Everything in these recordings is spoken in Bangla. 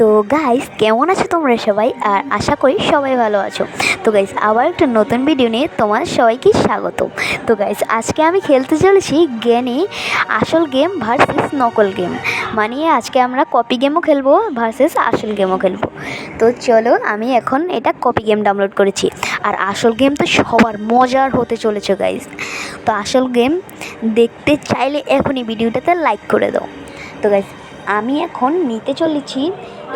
তো গাইস, কেমন আছো তোমরা সবাই? আর আশা করি সবাই ভালো আছো। তো গাইস, আবার একটা নতুন ভিডিও নিয়ে তোমাদের সবাইকে স্বাগত। তো গাইস, আজকে আমি খেলতে চলেছি জ্ঞানী আসল গেম ভার্সেস নকল গেম। মানে আজকে আমরা কপি গেমও খেলবো ভার্সেস আসল গেমও খেলবো। তো চলো, আমি এখন এটা কপি গেম ডাউনলোড করেছি, আর আসল গেম তো সবার মজার হতে চলেছে গাইস। তো আসল গেম দেখতে চাইলে এখনই ভিডিওটাতে লাইক করে দাও। তো গাইস, আমি এখন নিতে চলেছি,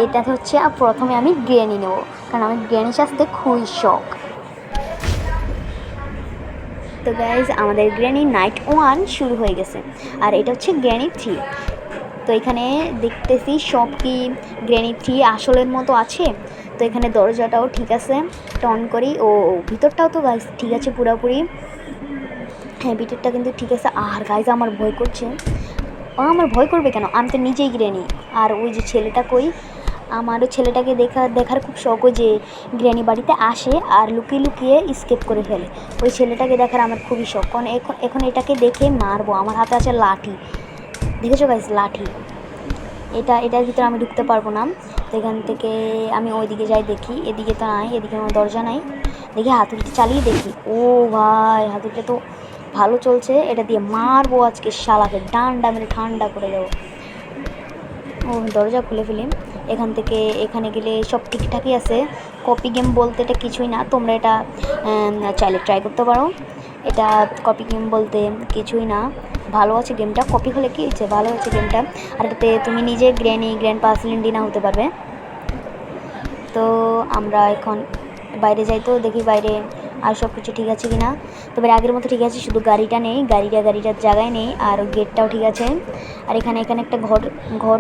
এটা হচ্ছে প্রথমে আমি গ্র্যানি নেব, কারণ আমি গ্র্যানি সাজতে খুবই শখ। তো গাইজ, আমাদের গ্র্যানি নাইট 1 শুরু হয়ে গেছে, আর এটা হচ্ছে গ্র্যানি 3। তো এখানে দেখতেছি সব কি গ্র্যানি 3 আসলের মতো আছে। তো এখানে দরজাটাও ঠিক আছে, টন করি। ও ভিতরটাও তো গাইজ ঠিক আছে পুরোপুরি। হ্যাঁ, ভিতরটা কিন্তু ঠিক আছে। আর গাইজ, আমার ভয় করছে। আমার ভয় করবে কেন? আমি তো নিজেই গ্র্যানি। আর ওই যে ছেলেটা কই, আমারও ছেলেটাকে দেখার খুব শখ, ওই যে গ্র্যানি বাড়িতে আসে আর লুকিয়ে লুকিয়ে স্কেপ করে ফেলে। ওই ছেলেটাকে দেখার আমার খুবই শখ, কারণ এখন এটাকে দেখে মারবো। আমার হাতে আছে লাঠি, দেখেছো গাইস? লাঠি। এটার ভিতরে আমি ঢুকতে পারবো না। তো এখান থেকে আমি ওইদিকে যাই, দেখি এদিকে তো নাই, এদিকে আমার দরজা নাই। দেখি হাতুড়িটা চালিয়ে দেখি। ও ভাই, হাতুড়িটা তো ভালো চলছে, এটা দিয়ে মারবো আজকে শালাকে, ডান্ডা মেরে ঠান্ডা করে দেবো। ও দরজা খুলে ফেলি। এখান থেকে এখানে গেলে সব ঠিকঠাকই আছে। কপি গেম বলতে এটা কিছুই না, তোমরা এটা চাইলে ট্রাই করতে পারো। এটা কপি গেম বলতে কিছুই না, ভালো আছে গেমটা। কপি হলে কী হচ্ছে, ভালো আছে গেমটা। আর এটাতে তুমি নিজে গ্র্যানি, গ্র্যান্ডপা, সিলিন্ডিনা হতে পারবে। তো আমরা এখন বাইরে যাই, তো দেখি বাইরে আর সব কিছু ঠিক আছে কি না। তবে আগের মতো ঠিক আছে, শুধু গাড়িটা নেই, গাড়িটার জায়গায় নেই, আর গেটটাও ঠিক আছে। আর এখানে একটা ঘর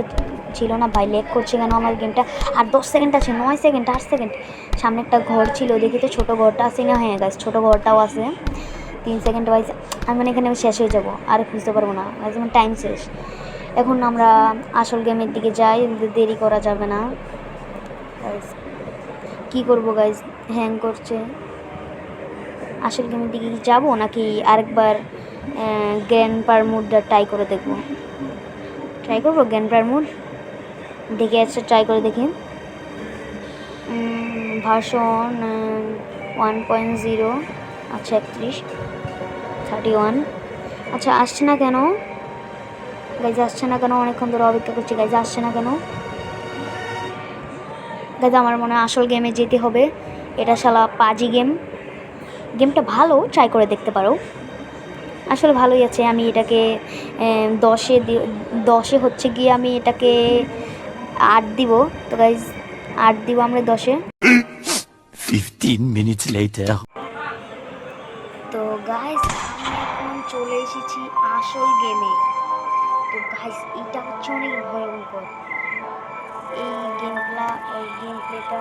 ছিল না ভাই, লেগ করছে কেন আমার গেমটা? আর 10 সেকেন্ড আছে, 9 সেকেন্ড, 8 সেকেন্ড। সামনে একটা ঘর ছিল, দেখি তো ছোটো ঘরটা আছে না। হ্যাঁ গাছ, ছোটো ঘরটাও আছে। 3 সেকেন্ড ওয়াইজ আমি মানে এখানে শেষ হয়ে যাব, আর খুঁজতে পারবো না, যেমন টাইম শেষ। এখন আমরা আসল গেমের দিকে যাই, দেরি করা যাবে না। কি করবো গাইজ, হ্যাং করছে। আসল গেমের দিকে যাবো নাকি আরেকবার গ্র্যান্ডপার মুডটা ট্রাই করে দেখবো? ট্রাই করবো গ্র্যান্ডপার মুড, দেখে আচ্ছা ট্রাই করে দেখি। ভার্সন 1.0, আচ্ছা 31। আচ্ছা, আসছে না কেন গাইজ? আসছে না কেন? অনেকক্ষণ ধরে অপেক্ষা করছি গাইজ, আসছে না কেন গাইজ? আমার মনে হয় আসল গেমে যেতে হবে। এটা শালা পাজি গেমটা ভালো, ট্রাই করে দেখতে পারো। আসলে ভালোই আছে। আমি এটাকে 10-এ হচ্ছে গিয়ে আমি এটাকে 8 দিব। তো গাইজ, 8 দিব আমরা 10-এ। 15 minutes later. তো গাইজ, আমি এখন চলে এসেছি আসল গেমে। তো গাইজ, এটা হচ্ছে অনেক ভয়ঙ্কর। এই গেম প্লেটা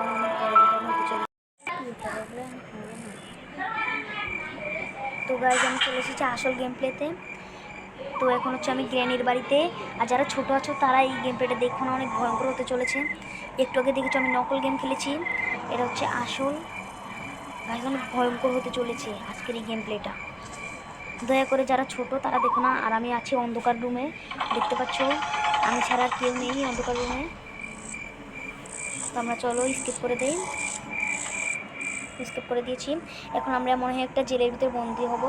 তো গাইজ, আমি চলে এসেছি আসল গেম প্লেতে। তো এখন হচ্ছে আমি গ্র্যানির বাড়িতে। আর যারা ছোটো আছো তারা এই গেম প্লেটা দেখো না, অনেক ভয়ঙ্কর হতে চলেছে। একটু আগে দেখেছো আমি নকল গেম খেলেছি, এটা হচ্ছে আসল। গাইজ, অনেক ভয়ঙ্কর হতে চলেছে আজকের এই গেম প্লেটা। দয়া করে যারা ছোট তারা দেখো না। আর আমি আছি অন্ধকার রুমে, দেখতে পাচ্ছ আমি ছাড়া আর কেউ নেই অন্ধকার রুমে। তো আমরা চলো স্কিপ করে দেই, স্কিপ করে দিয়েছি। এখন আমরা মনে হয় একটা জেলের ভিতরে বন্দি হব,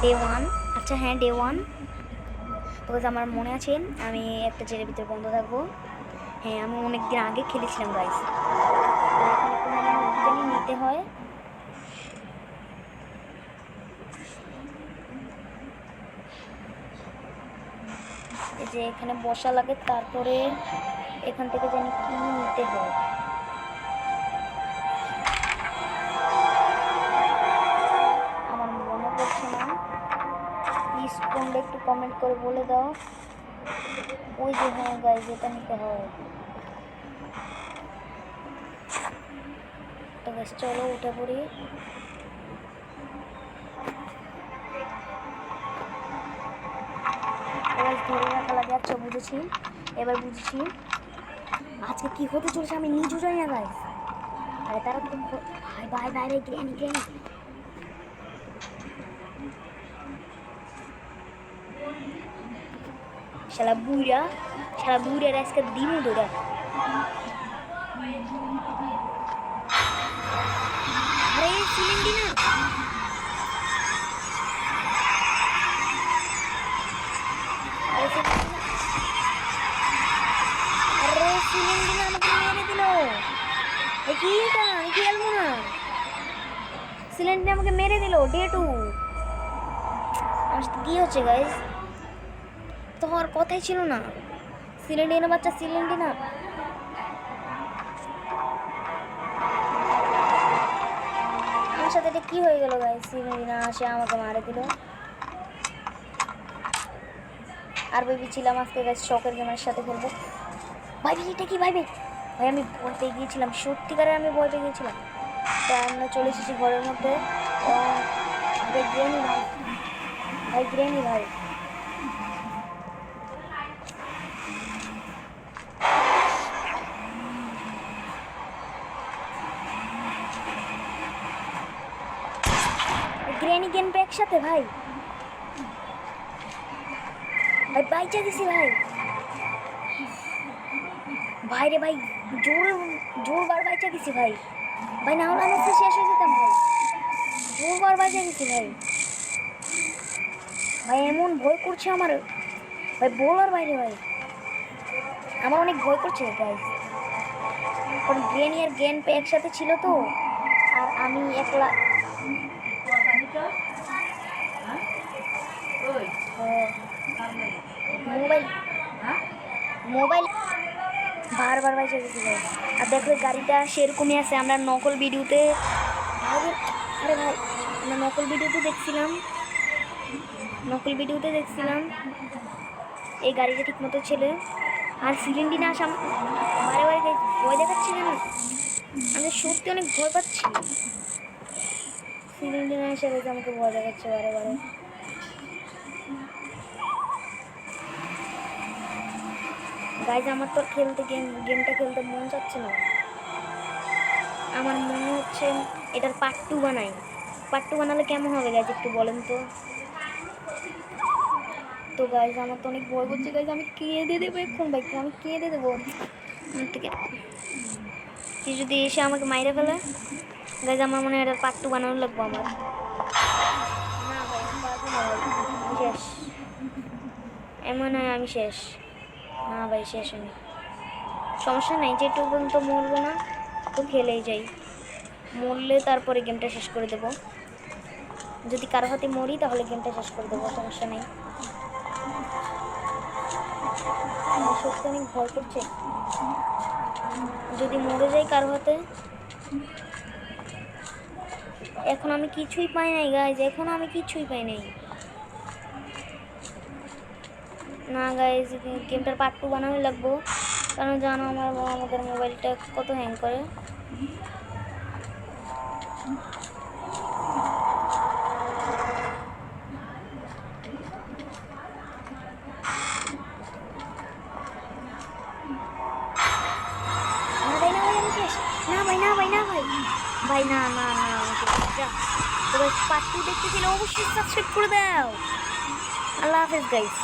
ডে 1। আচ্ছা হ্যাঁ, ডে 1। বিকজ আমার মনে আছে আমি একটা জেলের ভিতরে বন্ধ থাকবো। হ্যাঁ, আমি অনেক দিন আগে খেলেছিলাম গাইস। এখানে নিতে হয়। এই যে এখানে বসা লাগে, তারপরে এখান থেকে জানি কি নিতে হয়। আমার মনে পড়ছে না, প্লিজ তোমরা একটু কমেন্ট করে বলে দাও। ওই যে হ্যাঁ গাইজ, এটা নিতে হয়। তো গাইজ, চলো উঠে পড়ি। ধরে রাখা লাগে। আচ্ছা বুঝেছি, এবার বুঝেছি আজকে কি হতে চলেছে, আমি নিজেও জানি না গাইজ। আরে তারা তো ভাই ভাই ভাই ভাই, গ্র্যানি শালা বুইরা সারা দূরে আজকে দিমু দৌড়া। আরে সিলিন্ডি না, আরে সিলিন্ডি না আমাকে মেরে দিল। কি এটা, আমি খেলবো না। সিলিন্ডি আমাকে মেরে দিল। ডে 2 আমার সাথে কি হচ্ছে গাইস? তো হওয়ার কথাই ছিল না। সিলিন্ডি না বাচ্চা, সিলিন্ডি না। আমার সাথে এটা কি হয়ে গেল গাইস? সিলিন্ডি না আসে আমাকে মারে দিল। আর ভেবেছিলাম আজকে গাইস শখের গেমের সাথে খেলবো। ভাই এটা কি ভাই? ভাই আমি ভয় পেয়ে গিয়েছিলাম, সত্যিকারে আমি ভয় পেয়ে গিয়েছিলাম। তাই আমরা চলে এসেছি ঘরের মধ্যে। গ্রেনি ভাই, ভাই গ্রেনি ভাই, গ্রেনি গেম পে একসাথে ভাই। ভাই বাইচা গেছি ভাই। ভাই রে ভাই, জোরবার বাইচা গেছি ভাই। ভাই না হলে আমি তো শেষ হয়ে যেতাম ভাই। জোরবার বাইচা গেছি ভাই। ভাই এমন ভয় করছে আমার ভাই, বলার বাইরে ভাই। আমার অনেক ভয় করছে গাইস, কারণ গ্রেনি আর গেন পে একসাথে ছিল তো, আর আমি একলা। মোবাইল মোবাইল বারবার বাইচে গেছি ভাই। আর দেখো গাড়িটা সেরকমই আছে। আমরা নকল ভিডিওতে, আরে ভাই আমরা নকল ভিডিওতে দেখছিলাম এই গাড়িটা ঠিক মতো ছিল। আর সিলিন্ডি না আসা বারে বারে ভয় দেখাচ্ছি কেন? আমি সত্যি অনেক ভয় পাচ্ছি। সিলিন্ডি না এসে গেছে, আমাকে ভয় দেখাচ্ছে বারে বারে। গাইজ আমার তো গেমটা খেলতে মন চাচ্ছে না। আমার মনে হচ্ছে এটার পার্ট 2 বানাই। পার্ট 2 বানালে কেমন হবে গাইজ একটু বলেন তো। তো গাইজ আমার তো অনেক ভয় করছে গাইজ, আমি কেঁদে দেবো এখন ভাই, আমি কেঁদে দেবো। ঠিক আছে, কি যদি এসে আমাকে মাইরে ফেলে গাইজ, আমার মনে হয় এটার পার্ট 2 বানানো লাগবো আমার। না ভাই আমি পারবো না ভাই, আমি শেষ। এমন হয় আমি শেষ। না ভাই শেষ আমি, সমস্যা নেই, যেটুকু পর্যন্ত মরবো না তো খেলেই যাই। মরলে তারপরে গেমটা শেষ করে দেবো। যদি কারো হাতে মরি তাহলে গেমটা শেষ করে দেবো, সমস্যা নেই। আমার সত্যি অনেক ভয় করছে, যদি মরে যাই কারো হাতে। এখন আমি কিছুই পাই নাই গাইজ, এখন আমি কিছুই পাই নাই। না গাইজ গেমটার পার্ট 2 বানানো লাগবো, কারণ জানো আমাদের মোবাইলটা কত হ্যাং করে। ভাই না তো পার্ট 2 দেখতে চাইলে অবশ্যই সাবস্ক্রাইব করে দাও। আল্লাহ হাফেজ গাইস।